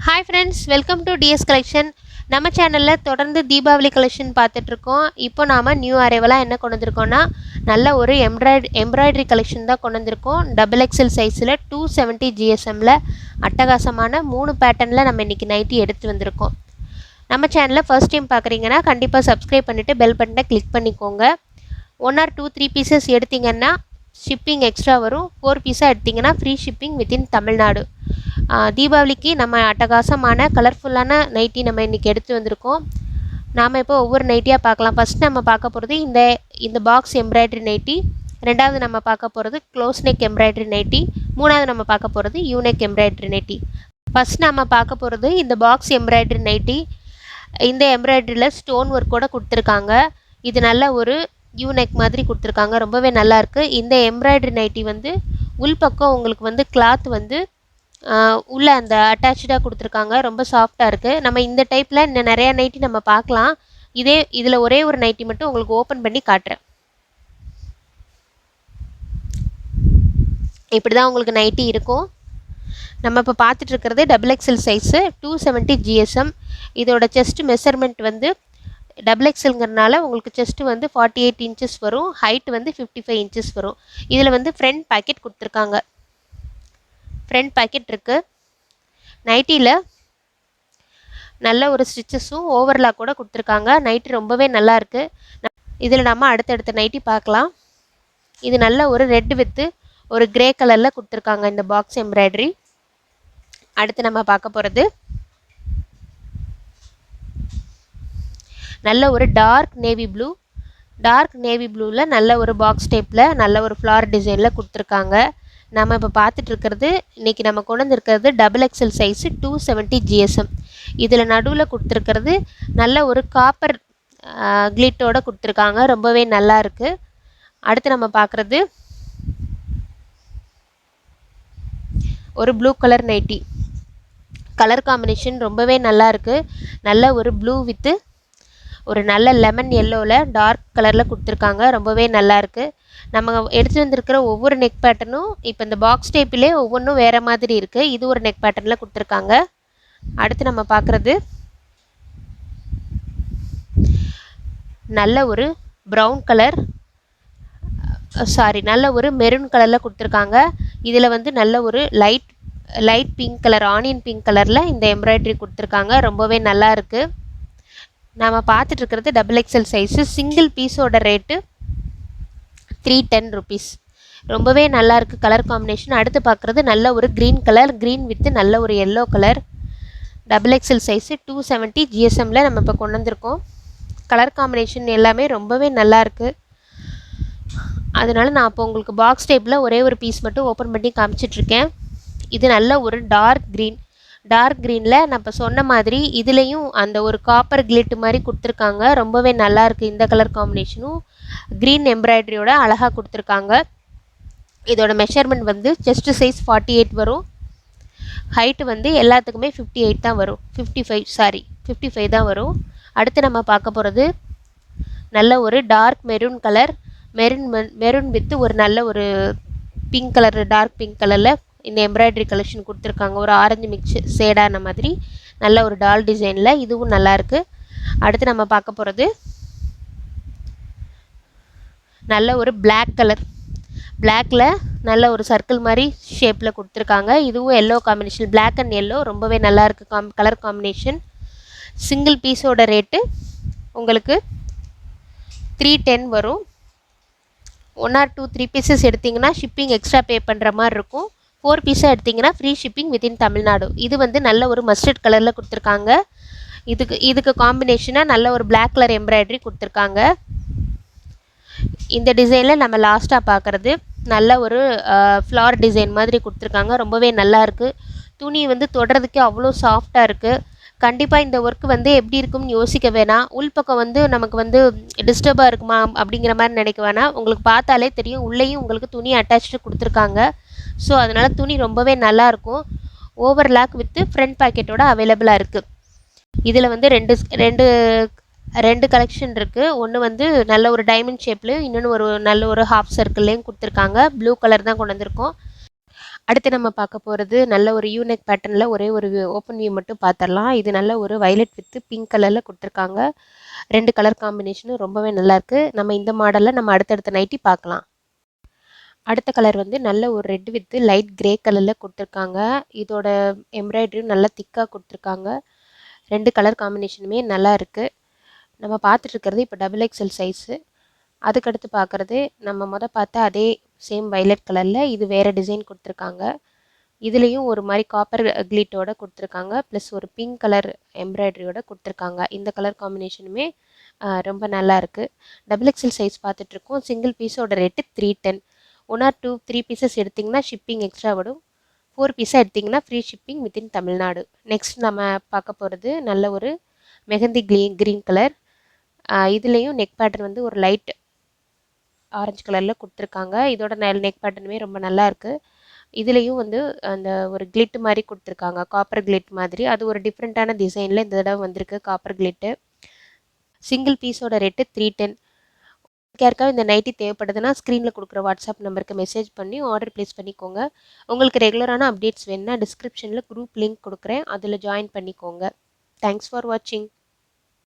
Hi friends, welcome to DS Collection. நம்ம சேனல்ல தொடர்ந்து தீபாவளி கலெக்ஷன் பார்த்துட்டு இருக்கோம். இப்போ நாம நியூ அரைவலா என்ன கொண்டு வந்திருக்கோம்னா நல்ல ஒரு எம்ப்ராய்டரி கலெக்ஷன் தான் கொண்டு வந்திருக்கோம். டபுள் எக்ஸ்எல் சைஸ்ல 270 GSMல அட்டகாசமான 3 பேட்டர்ன்ல நம்ம இன்னைக்கு நைட்டி எடுத்து வந்திருக்கோம். நம்ம சேனலை ஃபர்ஸ்ட் டைம் பார்க்குறீங்கன்னா கண்டிப்பாக சப்ஸ்கிரைப் பண்ணிவிட்டு பெல் பட்டனை கிளிக் பண்ணிக்கோங்க. 1 or 2 3 பீசஸ் எடுத்தீங்கன்னா ஷிப்பிங் எக்ஸ்ட்ரா வரும். 4 பீஸாக எடுத்திங்கன்னா ஃப்ரீ ஷிப்பிங் வித்தின் தமிழ்நாடு. தீபாவளிக்கு நம்ம அட்டகாசமான கலர்ஃபுல்லான நைட்டி நம்ம இன்றைக்கி எடுத்து வந்திருக்கோம். நாம் இப்போ ஒவ்வொரு நைட்டியாக பார்க்கலாம். ஃபஸ்ட் நம்ம பார்க்க போகிறது இந்த பாக்ஸ் எம்ப்ராய்டரி நைட்டி. ரெண்டாவது நம்ம பார்க்க போகிறது க்ளோஸ் நெக் எம்ப்ராய்டரி நைட்டி. மூணாவது நம்ம பார்க்க போகிறது யூனெக் எம்ப்ராய்டரி நைட்டி. ஃபஸ்ட் நம்ம பார்க்க போகிறது இந்த பாக்ஸ் எம்ப்ராய்டரி நைட்டி. இந்த எம்ப்ராய்டரியில் ஸ்டோன் ஒர்க் கூட கொடுத்துருக்காங்க. இது நல்ல ஒரு யூனெக் மாதிரி கொடுத்துருக்காங்க, ரொம்பவே நல்லாயிருக்கு. இந்த எம்ப்ராய்டரி நைட்டி வந்து உள்பக்கம் உங்களுக்கு கிளாத் உள்ளே அந்த அட்டாச்சாக கொடுத்துருக்காங்க, ரொம்ப சாஃப்டாக இருக்குது. நம்ம இந்த டைப்பில் இன்னும் நிறையா நைட்டி நம்ம பார்க்கலாம். இதில் ஒரே ஒரு நைட்டி மட்டும் உங்களுக்கு ஓப்பன் பண்ணி காட்டுறேன். இப்படி தான் உங்களுக்கு நைட்டி இருக்கும். நம்ம இப்போ பார்த்துட்டு இருக்கிறது டபுள் எக்ஸ்எல் சைஸு 270 GSM. இதோட செஸ்ட் மெஷர்மெண்ட் டபுள் எக்ஸ்எல்ங்கிறதுனால உங்களுக்கு செஸ்ட் 48 இன்ச்சஸ் வரும், ஹைட் 55 இன்ச்சஸ் வரும். இதில் ஃப்ரண்ட் பாக்கெட் கொடுத்துருக்காங்க. ஃப்ரண்ட் பாக்கெட் இருக்குது. நைட்டியில் நல்ல ஒரு ஸ்டிச்சஸும் ஓவர்லாக் கூட கொடுத்துருக்காங்க. நைட்டி ரொம்பவே நல்லாயிருக்கு. இதில் நம்ம அடுத்தடுத்த நைட்டி பார்க்கலாம். இது நல்ல ஒரு ரெட் வித்து ஒரு கிரே கலரில் கொடுத்துருக்காங்க இந்த பாக்ஸ் எம்ப்ராய்டரி. அடுத்து நம்ம பார்க்க போகிறது நல்ல ஒரு dark navy blue. Dark navy ப்ளூவில் நல்ல ஒரு பாக்ஸ் டைப்பில் நல்ல ஒரு ஃப்ளார் டிசைனில் கொடுத்துருக்காங்க. நம்ம இப்போ பார்த்துட்டு இருக்கிறது இன்றைக்கி நம்ம கொண்டு வந்திருக்கிறது டபுள் எக்ஸ்எல் சைஸு 270 GSM. இதில் நடுவில் கொடுத்துருக்கிறது நல்ல ஒரு காப்பர் கிளிட்டோடு கொடுத்துருக்காங்க, ரொம்பவே நல்லா இருக்குது. அடுத்து நம்ம பார்க்குறது ஒரு blue colour nightie. Colour combination ரொம்பவே நல்லா இருக்குது. நல்ல ஒரு ப்ளூ வித்து ஒரு நல்ல லெமன் எல்லோவில் டார்க் கலரில் கொடுத்துருக்காங்க, ரொம்பவே நல்லாயிருக்கு. நம்ம எடுத்து வந்திருக்கிற ஒவ்வொரு நெக் பேட்டர்னும் இப்போ இந்த பாக்ஸ் டைப்பிலே ஒவ்வொன்றும் வேறு மாதிரி இருக்குது. இது ஒரு நெக் பேட்டர்னில் கொடுத்துருக்காங்க. அடுத்து நம்ம பார்க்குறது நல்ல ஒரு ப்ரௌன் கலர் நல்ல ஒரு மெரூன் கலரில் கொடுத்துருக்காங்க. இதில் நல்ல ஒரு light pink colour, onion pink கலரில் இந்த எம்ப்ராய்டரி கொடுத்துருக்காங்க, ரொம்பவே நல்லா இருக்குது. நம்ம பார்த்துட்டு இருக்கிறது டபுள் எக்ஸ்எல் சைஸு. சிங்கிள் பீஸோட ரேட்டு 310 rupees. ரொம்பவே நல்லாயிருக்கு கலர் காம்பினேஷன். அடுத்து பார்க்குறது நல்ல ஒரு க்ரீன் கலர், க்ரீன் வித்து நல்ல ஒரு yellow colour. Double XL size 270 GSMல நம்ம இப்போ கொண்டு வந்திருக்கோம். கலர் காம்பினேஷன் எல்லாமே ரொம்பவே நல்லாயிருக்கு. அதனால் நான் இப்போ உங்களுக்கு பாக்ஸ் டைப்பில் ஒரே ஒரு பீஸ் மட்டும் ஓப்பன் பண்ணி காமிச்சிட்ருக்கேன். இது நல்ல ஒரு டார்க் க்ரீனில் நான் இப்போ சொன்ன மாதிரி இதுலேயும் அந்த ஒரு காப்பர் கிளிட் மாதிரி கொடுத்துருக்காங்க, ரொம்பவே நல்லாயிருக்கு. இந்த கலர் காம்பினேஷனும் க்ரீன் எம்ப்ராய்டரியோட அழகாக கொடுத்துருக்காங்க. இதோட மெஷர்மெண்ட் செஸ்ட் சைஸ் 48 வரும், ஹைட்டு எல்லாத்துக்குமே 58 தான் வரும், 55 தான் வரும். அடுத்து நம்ம பார்க்க போகிறது நல்ல ஒரு dark maroon colour, maroon with ஒரு நல்ல ஒரு பிங்க் கலர், டார்க் பிங்க் கலரில் இந்த எம்ப்ராய்டரி கலெக்ஷன் கொடுத்துருக்காங்க. ஒரு ஆரஞ்சு மிக்ஸ் ஷேடான மாதிரி நல்ல ஒரு டால் டிசைனில், இதுவும் நல்லாயிருக்கு. அடுத்து நம்ம பார்க்க போகிறது நல்ல ஒரு பிளாக் கலர், பிளாக்கில் நல்ல ஒரு சர்க்கிள் மாதிரி ஷேப்பில் கொடுத்துருக்காங்க. இதுவும் yellow combination, black and yellow, ரொம்பவே நல்லாயிருக்கு கலர் காம்பினேஷன். சிங்கிள் பீஸோட ரேட்டு உங்களுக்கு 310 வரும். 1 or 2 3 பீசஸ் எடுத்திங்கன்னா ஷிப்பிங் எக்ஸ்ட்ரா பே பண்ணுற மாதிரி இருக்கும். 4 பீஸாக எடுத்திங்கன்னா ஃப்ரீ ஷிப்பிங் வித்தின் தமிழ்நாடு. இது நல்ல ஒரு மஸ்டர்ட் கலரில் கொடுத்துருக்காங்க. இதுக்கு காம்பினேஷனாக நல்ல ஒரு பிளாக் கலர் எம்ப்ராய்டரி கொடுத்துருக்காங்க. இந்த டிசைனில் நம்ம லாஸ்ட்டாக பார்க்குறது நல்ல ஒரு ஃப்ளார் டிசைன் மாதிரி கொடுத்துருக்காங்க, ரொம்பவே நல்லாயிருக்கு. துணி தொடுறதுக்கே அவ்வளோ சாஃப்டாக இருக்குது. கண்டிப்பாக இந்த ஒர்க்கு எப்படி இருக்கும்னு யோசிக்க வேணாம். உள்பக்கம் நமக்கு டிஸ்டர்பாக இருக்குமா அப்படிங்கிற மாதிரி நினைக்க வேணாம். உங்களுக்கு பார்த்தாலே தெரியும், உள்ளேயும் உங்களுக்கு துணி அட்டாச்சு கொடுத்துருக்காங்க. ஸோ அதனால் துணி ரொம்பவே நல்லாயிருக்கும். ஓவர்லாக் வித்து ஃப்ரண்ட் பாக்கெட்டோட அவைலபிளாக இருக்குது. இதில் ரெண்டு கலெக்ஷன் இருக்குது. ஒன்று நல்ல ஒரு டைமண்ட் ஷேப்லையும், இன்னொன்று ஒரு நல்ல ஒரு ஹாஃப் சர்க்கிள்லேயும் கொடுத்துருக்காங்க. ப்ளூ கலர் தான் கொண்டு வந்திருக்கோம். அடுத்து நம்ம பார்க்க போகிறது நல்ல ஒரு யூனெக் பேட்டர்னில் ஒரே ஒரு ஓப்பன் வியூ மட்டும் பார்த்துடலாம். இது நல்ல ஒரு வயலட் வித் பிங்க் கலரில் கொடுத்துருக்காங்க. 2 கலர் காம்பினேஷனும் ரொம்பவே நல்லாயிருக்கு. நம்ம இந்த மாடலில் நம்ம அடுத்தடுத்த நைட்டி பார்க்கலாம். அடுத்த கலர் வந்து நல்ல ஒரு ரெட் வித் லைட் கிரே கலரில் கொடுத்துருக்காங்க. இதோட எம்ப்ராய்டரியும் நல்லா திக்காக கொடுத்துருக்காங்க. 2 கலர் காம்பினேஷனுமே நல்லா இருக்குது. நம்ம பார்த்துட்டு இருக்கிறது இப்போ XXL சைஸு. அதுக்கடுத்து பார்க்குறது நம்ம பார்த்த அதே சேம் வயலட் கலரில் இது வேறு டிசைன் கொடுத்துருக்காங்க. இதுலேயும் ஒரு மாதிரி காப்பர் கிளிட்டோட கொடுத்துருக்காங்க. ப்ளஸ் ஒரு பிங்க் கலர் எம்ப்ராய்டரியோட கொடுத்துருக்காங்க. இந்த கலர் காம்பினேஷனுமே ரொம்ப நல்லா இருக்குது. XXL சைஸ் பார்த்துட்ருக்கோம். சிங்கிள் பீஸோட ரேட்டு 310. 1 or 2 3 பீசஸ் எடுத்திங்கன்னா ஷிப்பிங் எக்ஸ்ட்ரா வரும். 4 பீஸாக எடுத்திங்கன்னா free shipping within Tamil Nadu. Next நம்ம பார்க்க போகிறது நல்ல ஒரு மெஹந்தி க்ரீன் கலர். இதுலேயும் நெக் பேட்டர்ன் வந்து ஒரு லைட் ஆரஞ்சு கலரில் கொடுத்துருக்காங்க. இதோட நெக் பேட்டர்னுமே ரொம்ப நல்லா இருக்குது. இதுலேயும் வந்து அந்த ஒரு கிளிட் மாதிரி கொடுத்துருக்காங்க, காப்பர் கிளிட் மாதிரி. அது ஒரு டிஃப்ரெண்ட்டான டிசைனில் இந்த தடவை வந்திருக்கு காப்பர் கிளிட்டு. சிங்கிள் பீஸோட ரேட்டு 310. யாருக்காவது இந்த நைட்டி தேவைப்படுதுன்னா ஸ்க்ரீனில் கொடுக்குற வாட்ஸ்அப் நம்பருக்கு மெசேஜ் பண்ணி ஆர்டர் ப்ளேஸ் பண்ணிக்கோங்க. உங்களுக்கு ரெகுலரான அப்டேட்ஸ் வேணுன்னா டிஸ்கிரிப்ஷனில் குரூப் லிங்க் கொடுக்குறேன், அதில் ஜாயின் பண்ணிக்கோங்க. தேங்க்ஸ் ஃபார் வாட்சிங்.